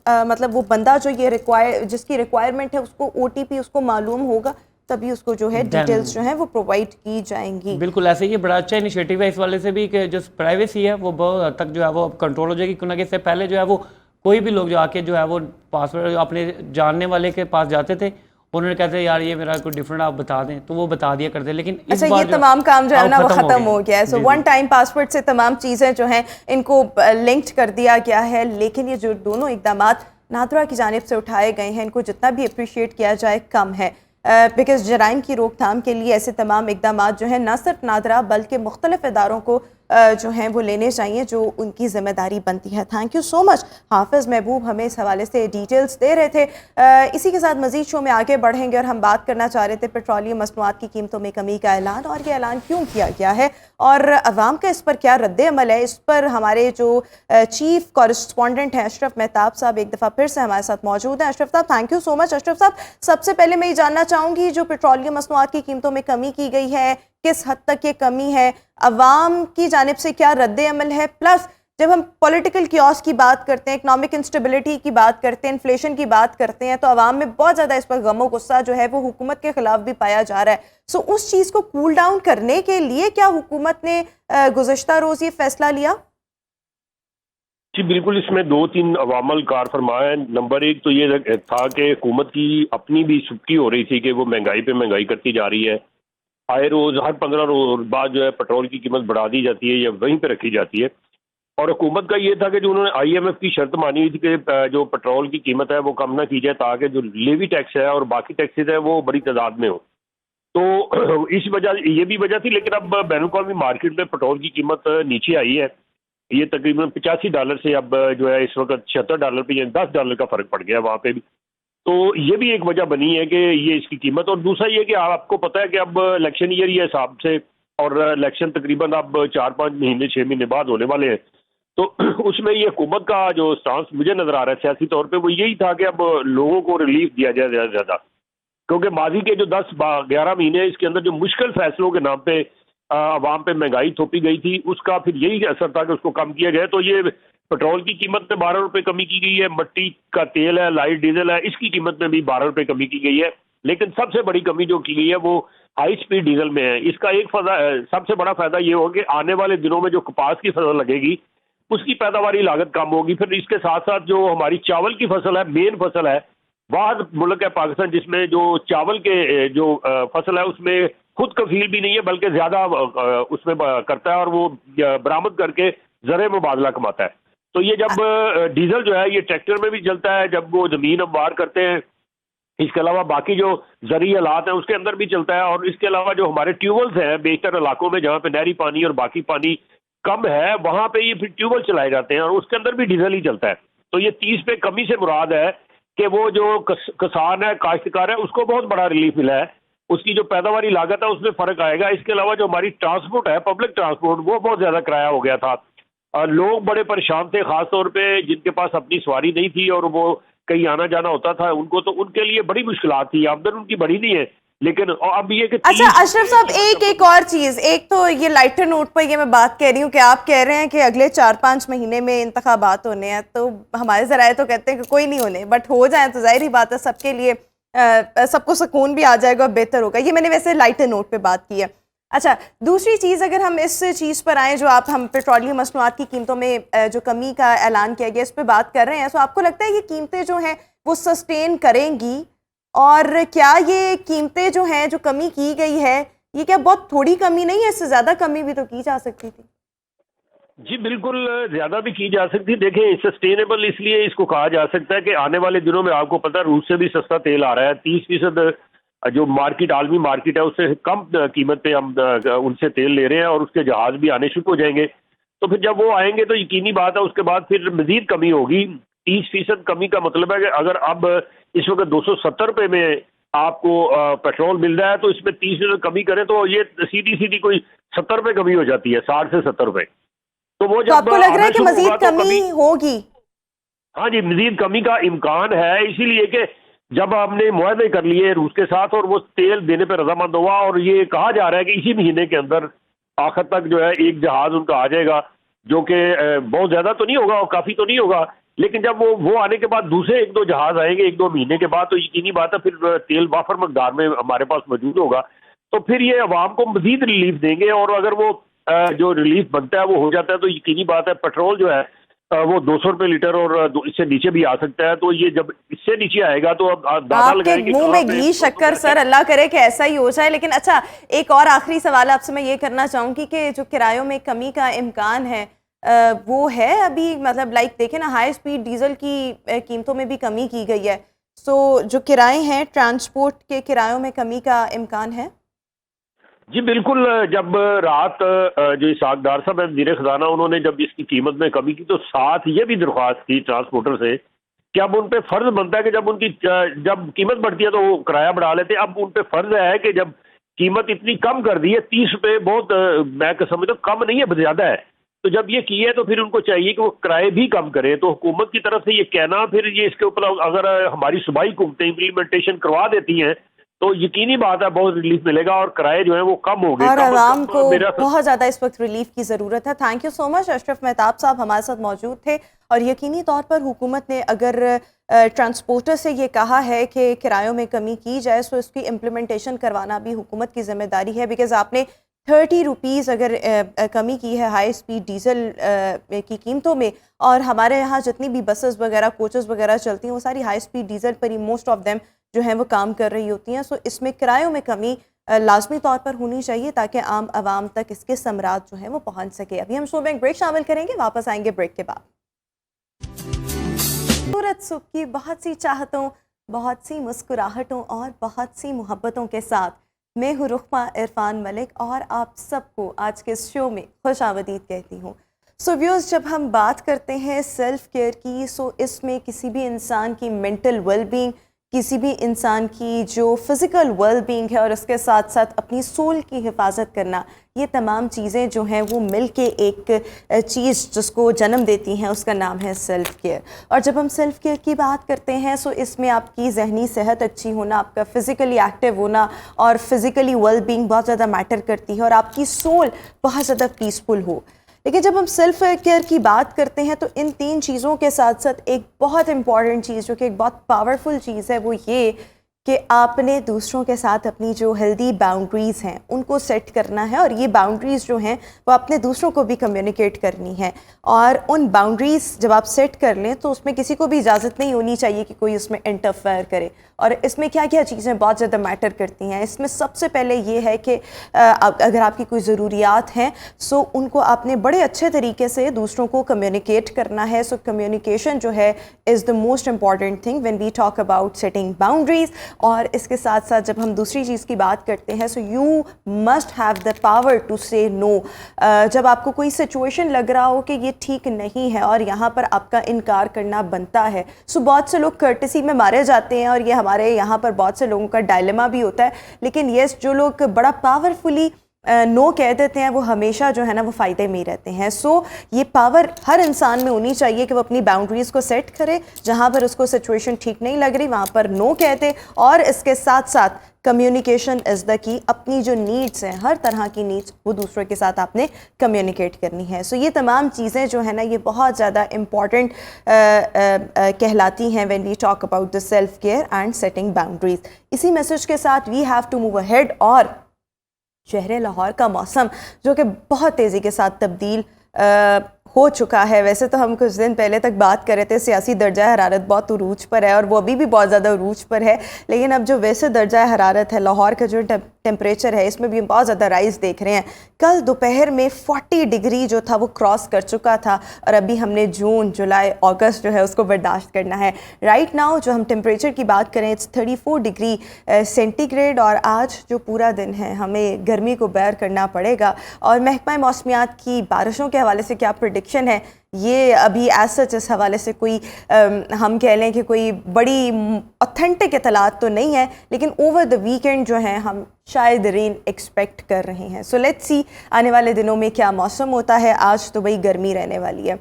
मतलब वो बंदा जो ये जिसकी रिक्वायरमेंट है उसको OTP उसको मालूम होगा तभी उसको जो है डिटेल्स जो है वो प्रोवाइड की जाएंगी।
बिल्कुल ऐसे ही ये बड़ा अच्छा इनिशिएटिव है इस वाले से भी कि जो प्राइवेसी है वो बहुत हद तक जो है वो कंट्रोल हो जाएगी। क्योंकि इससे पहले जो है वो कोई भी लोग जो आके जो है वो पासवर्ड अपने जानने वाले के पास जाते थे, उन्होंने कहते यार ये मेरा कोई डिफरेंट आप बता दें तो वो बता दिया करते, लेकिन इस
अच्छा
बार
ये तमाम काम जो है ना वो खत्म हो गया है। सो वन टाइम पासवर्ड से तमाम चीज़ें जो हैं इनको लिंक्ड कर दिया गया है। लेकिन ये जो दोनों इकदाम नादरा की जानिब से उठाए गए हैं इनको जितना भी अप्रिशिएट किया जाए कम है, बिकॉज जराइम की रोकथाम के लिए ऐसे तमाम इकदाम जो हैं न सिर्फ नादरा बल्कि मुख्तलिफ इदारों को जो हैं वो लेने चाहिए जो उनकी ज़िम्मेदारी बनती है। थैंक यू सो मच हाफिज़ महबूब हमें इस हवाले से डिटेल्स दे रहे थे। इसी के साथ मज़ीद शो में आगे बढ़ेंगे और हम बात करना चाह रहे थे पेट्रोलियम मसनूआत की कीमतों में कमी का ऐलान, और ये ऐलान क्यों किया गया है और अवाम का इस पर क्या रद्द-ए-अमल है। इस पर हमारे जो चीफ कॉरेस्पॉन्डेंट हैं अशरफ मेहताब साहब एक दफ़ा फिर से हमारे साथ मौजूद हैं। अशरफ साहब thank you so much. Ashraf साहब सबसे पहले मैं ये जानना चाहूँगी जो पेट्रोलियम मसनूआत की कीमतों में कमी की गई है किस हद तक ये कमी है, अवाम की जानिब से क्या रद्द-ए-अमल है, प्लस जब हम पॉलिटिकल कियोस की बात करते हैं, इकोनॉमिक इंस्टेबिलिटी की बात करते हैं, इन्फ्लेशन की बात करते हैं तो अवाम में बहुत ज़्यादा इस पर गमो गुस्सा जो है वो हुकूमत के खिलाफ भी पाया जा रहा है। सो उस चीज़ को कूल डाउन करने के लिए क्या हुकूमत ने गुज़श्ता रोज़ ये फैसला लिया?
जी बिल्कुल, इसमें 2-3 अवामल कार फरमाए। नंबर एक तो ये था कि हुकूमत की अपनी भी सुबकी हो रही थी कि वो महंगाई पे महंगाई करती जा रही है। आए रोज़ हर 15 रोज बाद जो है पेट्रोल की कीमत बढ़ा दी जाती है या वहीं पे रखी जाती है। और हुकूमत का ये था कि जो उन्होंने IMF की शर्त मानी हुई थी कि जो पेट्रोल की कीमत है वो कम ना की जाए ताकि जो लेवी टैक्स है और बाकी टैक्सेस है वो बड़ी तादाद में हो। तो इस वजह ये भी वजह थी, लेकिन अब बैनुल-अक़वामी मार्केट में पेट्रोल की कीमत नीचे आई है। ये तकरीबन $85 से अब जो है इस वक्त $76 पे या $10 का फ़र्क पड़ गया वहाँ पे भी। तो ये भी एक वजह बनी है कि ये इसकी कीमत। और दूसरा ये कि आपको पता है कि अब इलेक्शन ईयर ये हिसाब से और इलेक्शन तकरीबन अब 4-5 महीने 6 महीने बाद होने वाले हैं। तो उसमें ये हुकूमत का जो स्टांस मुझे नजर आ रहा है सियासी तौर पे वो यही था कि अब लोगों को रिलीफ दिया जाए ज़्यादा से ज़्यादा, क्योंकि माजी के जो 10-11 महीने इसके अंदर जो मुश्किल फैसलों के नाम पे आवाम पे महंगाई थोपी गई थी, उसका फिर यही असर था कि उसको कम किया गया। तो ये पेट्रोल की कीमत में 12 रुपये कमी की गई है, मिट्टी का तेल है, लाइट डीजल है, इसकी कीमत में भी 12 रुपये कमी की गई है। लेकिन सबसे बड़ी कमी जो की गई है वो हाई स्पीड डीजल में है। इसका एक सबसे बड़ा फायदा ये होगा कि आने वाले दिनों में जो कपास की फसल लगेगी उसकी पैदावारी लागत कम होगी। फिर इसके साथ साथ जो हमारी चावल की फसल है, मेन फसल है, वाद मुल्क है पाकिस्तान जिसमें जो चावल के जो फसल है उसमें खुद कफील भी नहीं है, बल्कि ज्यादा उसमें करता है और वो बरामद करके ज़रे मुबादला कमाता है। तो ये जब डीजल जो है ये ट्रैक्टर में भी चलता है जब वो जमीन अमवार करते हैं, इसके अलावा बाकी जो ज़रूरी हालात हैं उसके अंदर भी चलता है, और इसके अलावा जो हमारे ट्यूबवेल्स हैं बेशतर इलाकों में जहाँ पे नहरी पानी और बाकी पानी कम है वहाँ पे ये फिर ट्यूबवेल चलाए जाते हैं और उसके अंदर भी डीजल ही चलता है। तो ये 30 पे कमी से मुराद है कि वो जो किसान है, काश्तकार है, उसको बहुत बड़ा रिलीफ मिला है, उसकी जो पैदावारी लागत है उसमें फ़र्क आएगा। इसके अलावा जो हमारी ट्रांसपोर्ट है, पब्लिक ट्रांसपोर्ट, वो बहुत ज़्यादा किराया हो गया था और लोग बड़े परेशान थे, ख़ास तौर पे जिनके पास अपनी सवारी नहीं थी और वो कहीं आना जाना होता था उनको, तो उनके लिए बड़ी मुश्किलात थी। आमदन उनकी बड़ी नहीं है, लेकिन अब ये कि
अच्छा अशरफ साहब, एक और चीज़, एक तो ये लाइटर नोट पर ये मैं बात कह रही हूँ कि आप कह रहे हैं कि अगले 4-5 महीने में इंतखाबात होने हैं, तो हमारे ज़राए तो कहते हैं कि कोई नहीं होने, बट हो जाए तो जाहिर ही बात है सबके लिए सबको सुकून भी आ जाएगा, बेहतर होगा। ये मैंने वैसे लाइटर नोट पे बात की है। अच्छा, दूसरी चीज़ अगर हम इस चीज़ पर आएँ जो हम पेट्रोलियम मसनूआत की कीमतों में जो कमी का ऐलान किया गया इस पर बात कर रहे हैं, तो आपको लगता है ये कीमतें जो हैं वो सस्टेन करेंगी? और क्या ये कीमतें जो हैं, जो कमी की गई है, ये क्या बहुत थोड़ी कमी नहीं है, इससे ज़्यादा कमी भी तो की जा सकती थी?
जी बिल्कुल, ज़्यादा भी की जा सकती। देखें, सस्टेनेबल इसलिए इसको कहा जा सकता है कि आने वाले दिनों में आपको पता है रूस से भी सस्ता तेल आ रहा है। 30% जो मार्केट, आलमी मार्केट है, उससे कम कीमत पे हम उनसे तेल ले रहे हैं और उसके जहाज़ भी आने शुरू हो जाएंगे। तो फिर जब वो आएंगे तो यकीनी बात है उसके बाद फिर मज़ीद कमी होगी। 30% कमी का मतलब है कि अगर अब इस वक्त 270 रुपये में आपको पेट्रोल मिल रहा है तो इसमें 30% कमी करें तो ये सीधी सीधी कोई 70 रुपये कमी हो जाती है, 60 से 70 रुपये। तो वो
तो
जब
आपको लग रहा है कि
आना शुरू
मजीद
होगा तो
कमी होगी?
हाँ जी, मजीद कमी का इम्कान है, इसीलिए कि जब हमने मुआहदे कर लिए रूस के साथ और वो तेल देने पर रजामंद हुआ और ये कहा जा रहा है कि इसी महीने के अंदर आखिर तक जो है एक जहाज उनका आ जाएगा, जो कि बहुत ज़्यादा तो नहीं होगा और काफ़ी तो नहीं होगा, लेकिन जब वो आने के बाद दूसरे 1-2 जहाज आएंगे 1-2 महीने के बाद, तो यकीनी बात है फिर तेल वाफर मकदार में हमारे पास मौजूद होगा। तो फिर ये अवाम को मजीद रिलीफ देंगे और अगर वो जो रिलीफ बनता है वो हो जाता है तो यकीनी बात है पेट्रोल जो है वो 200 रुपये लीटर और इससे नीचे भी आ सकता है। तो ये जब इससे नीचे आएगा तो अब दाना
आपके
लगाएंगे
मुंह में घी शक्कर सर, अल्लाह करे कि ऐसा ही हो जाए। लेकिन अच्छा, एक और आखिरी सवाल आपसे मैं ये करना चाहूँगी कि जो किरायों में कमी का इम्कान है वो है अभी, मतलब लाइक देखें ना, हाई स्पीड डीजल की कीमतों में भी कमी की गई है, सो जो किराए हैं ट्रांसपोर्ट के किरायों में कमी का इम्कान है?
जी बिल्कुल, जब रात जो इसाकदार साहब है वज़ीर ख़ज़ाना, उन्होंने जब इसकी कीमत में कमी की तो साथ ये भी दरख्वास्त की ट्रांसपोर्टर से कि अब उन पे फ़र्ज़ बनता है कि जब उनकी जब कीमत बढ़ती है तो वो किराया बढ़ा लेते हैं। अब उन पे फ़र्ज़ है कि जब कीमत इतनी कम कर दी है, 30 रुपये बहुत मैं समझता हूँ कम नहीं है, ज़्यादा है, तो जब ये किए तो फिर उनको चाहिए कि वो किराए भी कम करें। तो हुकूमत की तरफ से ये कहना, फिर ये इसके ऊपर अगर हमारी सूबाई हुकूमतें इम्प्लीमेंटेशन करवा देती हैं तो यकीनी बात है बहुत रिलीफ मिलेगा और किराए जो है वो कम हो गए
और आवाम को
मेरा
बहुत ज़्यादा इस वक्त रिलीफ की ज़रूरत है। Thank you so much. Ashraf Mehtab साहब हमारे साथ मौजूद थे और यकीनी तौर पर हुकूमत ने अगर ट्रांसपोर्टर से ये कहा है कि किरायों में कमी की जाए तो इसकी इम्प्लीमेंटेशन करवाना भी हुकूमत की ज़िम्मेदारी है, बिकॉज़ आपने 30 रुपीज़ अगर कमी की है हाई स्पीड डीजल की कीमतों में, और हमारे यहाँ जितनी भी बसेस वगैरह, कोचेस वगैरह चलती हैं वो सारी हाई स्पीड डीजल पर ही मोस्ट ऑफ देम जो है वो काम कर रही होती हैं। सो इसमें किरायों में कमी लाजमी तौर पर होनी चाहिए ताकि आम आवाम तक इसके समरात जो है वो पहुँच सके। अभी हम शो में एक ब्रेक शामिल करेंगे, वापस आएंगे ब्रेक के बाद। सूरत सुख की बहुत सी चाहतों, बहुत सी मुस्कुराहटों और बहुत सी मोहब्बतों के साथ मैं हूँ रुखमा इरफान मलिक और आप सबको आज के इस शो में खुश आमदीद कहती हूँ। सो व्यूअर्स, जब हम बात करते हैं सेल्फ़ केयर की, सो इसमें किसी भी इंसान की मेंटल वेलबींग, किसी भी इंसान की जो फिज़िकल वेलबींग है और उसके साथ साथ अपनी सोल की हिफाजत करना, ये तमाम चीज़ें जो हैं वो मिल के एक चीज़ जिसको जन्म देती हैं, उसका नाम है सेल्फ़ केयर। और जब हम सेल्फ़ केयर की बात करते हैं सो इसमें आपकी जहनी सेहत अच्छी होना, आपका फ़िज़िकली एक्टिव होना और फिज़िकली वेलबींग बहुत ज़्यादा मैटर करती है और आपकी सोल बहुत ज़्यादा पीसफुल हो। लेकिन जब हम सेल्फ केयर की बात करते हैं तो इन तीन चीज़ों के साथ साथ एक बहुत इंपॉर्टेंट चीज़ जो कि एक बहुत पावरफुल चीज़ है वो ये कि आपने दूसरों के साथ अपनी जो हेल्दी बाउंड्रीज़ हैं उनको सेट करना है और ये बाउंड्रीज़ जो हैं वो अपने दूसरों को भी कम्युनिकेट करनी है। और उन बाउंड्रीज़ जब आप सेट कर लें तो उसमें किसी को भी इजाज़त नहीं होनी चाहिए कि कोई उसमें इंटरफेयर करे। और इसमें क्या क्या चीज़ें बहुत ज़्यादा मैटर करती हैं, इसमें सबसे पहले ये है कि अगर आपकी कोई ज़रूरियात हैं सो उनको आपने बड़े अच्छे तरीके से दूसरों को कम्युनिकेट करना है। सो कम्युनिकेशन जो है is the most important thing when we talk about setting boundaries. और इसके साथ साथ जब हम दूसरी चीज़ की बात करते हैं so you must have the power to say no. जब आपको कोई सिचुएशन लग रहा हो कि ये ठीक नहीं है और यहाँ पर आपका इनकार करना बनता है, सो बहुत से लोग कर्टसी में मारे जाते हैं और ये हमारे यहाँ पर बहुत से लोगों का डायलेमा भी होता है। लेकिन येस, जो लोग बड़ा पावरफुली नो कह देते हैं वो हमेशा जो है ना वो फ़ायदे में ही रहते हैं। सो ये पावर हर इंसान में होनी चाहिए कि वो अपनी बाउंड्रीज़ को सेट करे, जहाँ पर उसको सिचुएशन ठीक नहीं लग रही वहाँ पर नो कहते। और इसके साथ साथ कम्युनिकेशन इज़ द की। अपनी जो नीड्स हैं, हर तरह की नीड्स, वो दूसरों के साथ आपने कम्युनिकेट करनी है। सो ये तमाम चीज़ें जो है ना ये बहुत ज़्यादा इम्पॉर्टेंट कहलाती हैं when we talk about the self care and setting boundaries. इसी मैसेज के साथ we have to move ahead. और शहर लाहौर का मौसम जो कि बहुत तेज़ी के साथ तब्दील हो चुका है। वैसे तो हम कुछ दिन पहले तक बात कर रहे थे सियासी दर्जा हरारत बहुत उरूज पर है और वो अभी भी बहुत ज़्यादा उरूज पर है, लेकिन अब जो वैसे दर्जा हरारत है लाहौर का जो टेम्परेचर है इसमें भी हम बहुत ज़्यादा राइज़ देख रहे हैं। कल दोपहर में 40 डिग्री जो था वो क्रॉस कर चुका था और अभी हमने जून, जुलाई, अगस्त जो है उसको बर्दाश्त करना है। राइट नाउ जो हम टेम्परेचर की बात करें इट्स 34 डिग्री सेंटीग्रेड और आज जो पूरा दिन है हमें गर्मी को बेयर करना पड़ेगा। और महकमा मौसमियात की बारिशों के हवाले से क्या प्रेडिक्शन है ये अभी एज सच इस हवाले से कोई हम कह लें कि कोई बड़ी ऑथेंटिक इतलात तो नहीं है, लेकिन ओवर द वीकेंड जो है हम शायद रेन एक्सपेक्ट कर रहे हैं। सो लेट्स सी आने वाले दिनों में क्या मौसम होता है। आज तो भाई गर्मी रहने वाली है।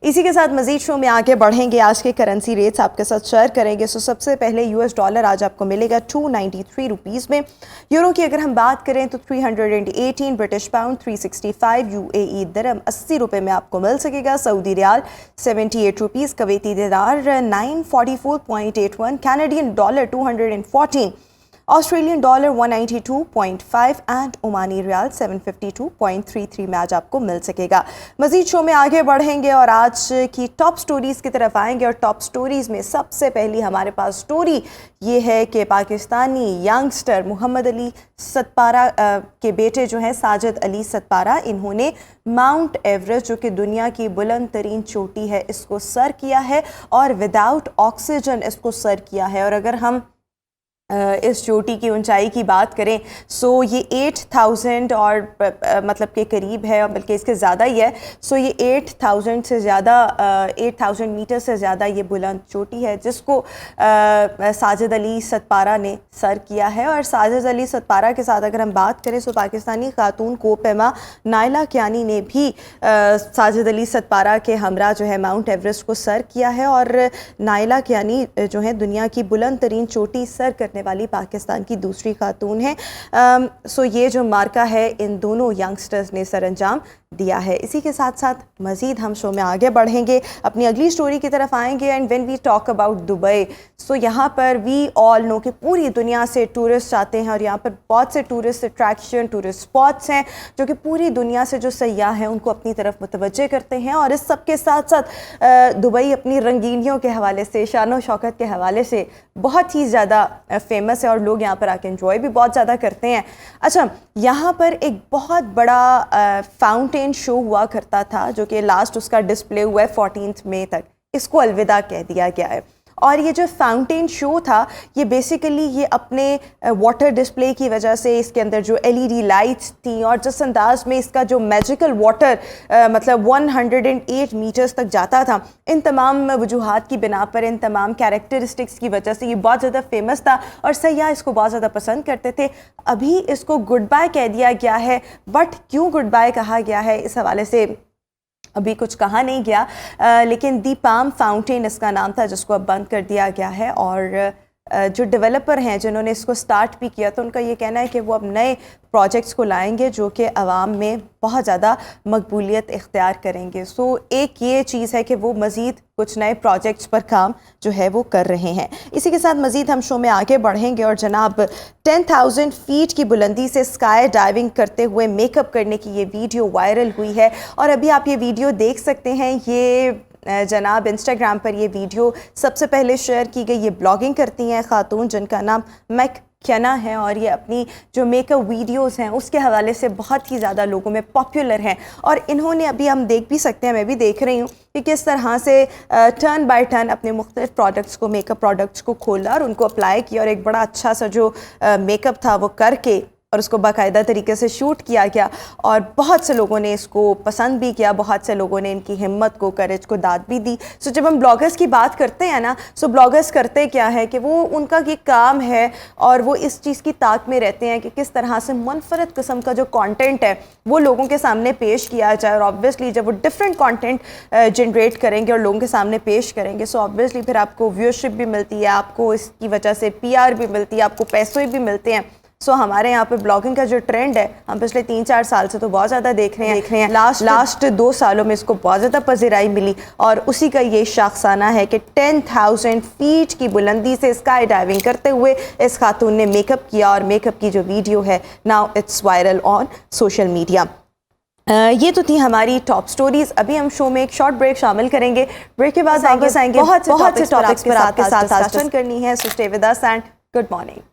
इसी के साथ मजीद शो में आगे बढ़ेंगे, आज के करेंसी रेट्स आपके साथ शेयर करेंगे। सो सबसे पहले यूएस डॉलर आज आपको मिलेगा 293 रुपीज़ में। यूरो की अगर हम बात करें तो 318, ब्रिटिश पाउंड 365, यूएई दिरहम 80 रुपये में आपको मिल सकेगा। Saudi riyal 78 rupees, Kuwaiti dinar 944.81, Canadian dollar 214, Australian dollar 192.5 and Omani rial 752.33 में आज आपको मिल सकेगा। मजीद शो में आगे बढ़ेंगे और आज की टॉप स्टोरीज़ की तरफ आएंगे और टॉप स्टोरीज़ में सबसे पहली हमारे पास स्टोरी ये है कि पाकिस्तानी यंगस्टर मोहम्मद अली सतपारा के बेटे जो हैं साजिद अली सतपारा, इन्होंने माउंट एवरेस्ट जो कि दुनिया की बुलंद तरीन चोटी है इसको सर किया है और विदाउट ऑक्सीजन इसको सर किया है। और अगर हम इस चोटी की ऊंचाई की बात करें सो ये 8000 और मतलब के करीब है, बल्कि इसके ज़्यादा ही है। सो ये 8000 से ज़्यादा 8000 मीटर से ज़्यादा ये बुलंद चोटी है जिसको साजिद अली सतपारा ने सर किया है। और साजिद अली सतपारा के साथ अगर हम बात करें सो पाकिस्तानी खातून कोपैमा नाइला कियानी ने भी साजिद अली सतपारा के हमरा जो है माउंट एवरेस्ट को सर किया है। और नाइला कियानी जो है दुनिया की बुलंद तरीन चोटी सर करने वाली पाकिस्तान की दूसरी खातून है। सो ये जो मार्का है इन दोनों यंगस्टर्स ने सर अंजाम दिया है। इसी के साथ साथ मज़ीद हम शो में आगे बढ़ेंगे, अपनी अगली स्टोरी की तरफ आएंगे। And when we talk about Dubai so यहाँ पर वी ऑल नो कि पूरी दुनिया से टूरिस्ट आते हैं और यहाँ पर बहुत से टूरिस्ट अट्रैक्शन, टूरिस्ट स्पॉट्स हैं जो कि पूरी दुनिया से जो सयाह हैं उनको अपनी तरफ मुतवज्जे करते हैं। और इस सब के साथ साथ दुबई अपनी रंगीनियों के हवाले से, शान शौकत के हवाले से बहुत ही ज़्यादा फेमस है और लोग यहाँ पर आके एंजॉय भी बहुत ज़्यादा करते हैं। अच्छा, यहाँ पर एक बहुत बड़ा फाउंटेन शो हुआ करता था जो कि लास्ट उसका डिस्प्ले हुआ है 14 मई तक, इसको अलविदा कह दिया गया है। और ये जो फाउंटेन शो था ये बेसिकली ये अपने वाटर डिस्प्ले की वजह से, इसके अंदर जो एलईडी लाइट्स थी और जिस अंदाज में इसका जो मैजिकल वाटर मतलब 108 मीटर्स तक जाता था, इन तमाम वजूहात की बिना पर, इन तमाम कैरेक्टरिस्टिक्स की वजह से ये बहुत ज़्यादा फेमस था और सयाह इसको बहुत ज़्यादा पसंद करते थे। अभी इसको गुड बाय कह दिया गया है, बट क्यों गुड बाय कहा गया है इस हवाले से अभी कुछ कहा नहीं गया, लेकिन दी पाम फाउंटेन इसका नाम था जिसको अब बंद कर दिया गया है। और जो डेवलपर हैं जिन्होंने इसको स्टार्ट भी किया तो उनका ये कहना है कि वो अब नए प्रोजेक्ट्स को लाएंगे जो कि आवाम में बहुत ज़्यादा मकबूलियत इख्तियार करेंगे। सो एक ये चीज़ है कि वो मज़ीद कुछ नए प्रोजेक्ट्स पर काम जो है वो कर रहे हैं। इसी के साथ मज़ीद हम शो में आगे बढ़ेंगे और जनाब 10,000 फीट की बुलंदी से स्काई डाइविंग करते हुए मेकअप करने की ये वीडियो वायरल हुई है और अभी आप ये वीडियो देख सकते हैं। ये जनाब इंस्टाग्राम पर ये वीडियो सबसे पहले शेयर की गई। ये ब्लॉगिंग करती हैं ख़ातून जिनका नाम मैककेना है और ये अपनी जो मेकअप वीडियोस हैं उसके हवाले से बहुत ही ज़्यादा लोगों में पॉपुलर हैं। और इन्होंने अभी हम देख भी सकते हैं, मैं भी देख रही हूँ कि किस तरह से टर्न बाय टर्न अपने मुख्तलिफ प्रोडक्ट्स को, मेकअप प्रोडक्ट्स को खोला और उनको अप्लाई किया और एक बड़ा अच्छा सा जो मेकअप था वो करके और उसको बाकायदा तरीके से शूट किया गया और बहुत से लोगों ने इसको पसंद भी किया, बहुत से लोगों ने इनकी हिम्मत को, करेज को दाद भी दी। सो जब हम ब्लॉगर्स की बात करते हैं ना, सो ब्लॉगर्स करते क्या है कि वो उनका ये काम है और वो इस चीज़ की ताक में रहते हैं कि किस तरह से मुनफरद किस्म का जो कंटेंट है वो लोगों के सामने पेश किया जाए। और ऑब्वियसली जब वो डिफरेंट कंटेंट जनरेट करेंगे और लोगों के सामने पेश करेंगे सो ऑब्वियसली फिर आपको व्यूअरशिप भी मिलती है, आपको इसकी वजह से PR भी मिलती है, आपको पैसे भी मिलते हैं। सो हमारे यहाँ पे ब्लॉगिंग का जो ट्रेंड है हम पिछले 3-4 साल से तो बहुत ज़्यादा देख रहे हैं। लास्ट 2 सालों में इसको बहुत ज़्यादा पज़ीराई मिली और उसी का ये शाखसाना है कि 10,000 फीट की बुलंदी से स्काई डाइविंग करते हुए इस खातून ने मेकअप किया और मेकअप की जो वीडियो है now it's viral on social media. ये तो थी हमारी टॉप स्टोरीज। अभी हम शो में एक शॉर्ट ब्रेक शामिल करेंगे। ब्रेक के बाद आएंगे बहुत से टॉपिक्स पर आपके साथ डिस्कशन करनी है। So stay with us and good morning.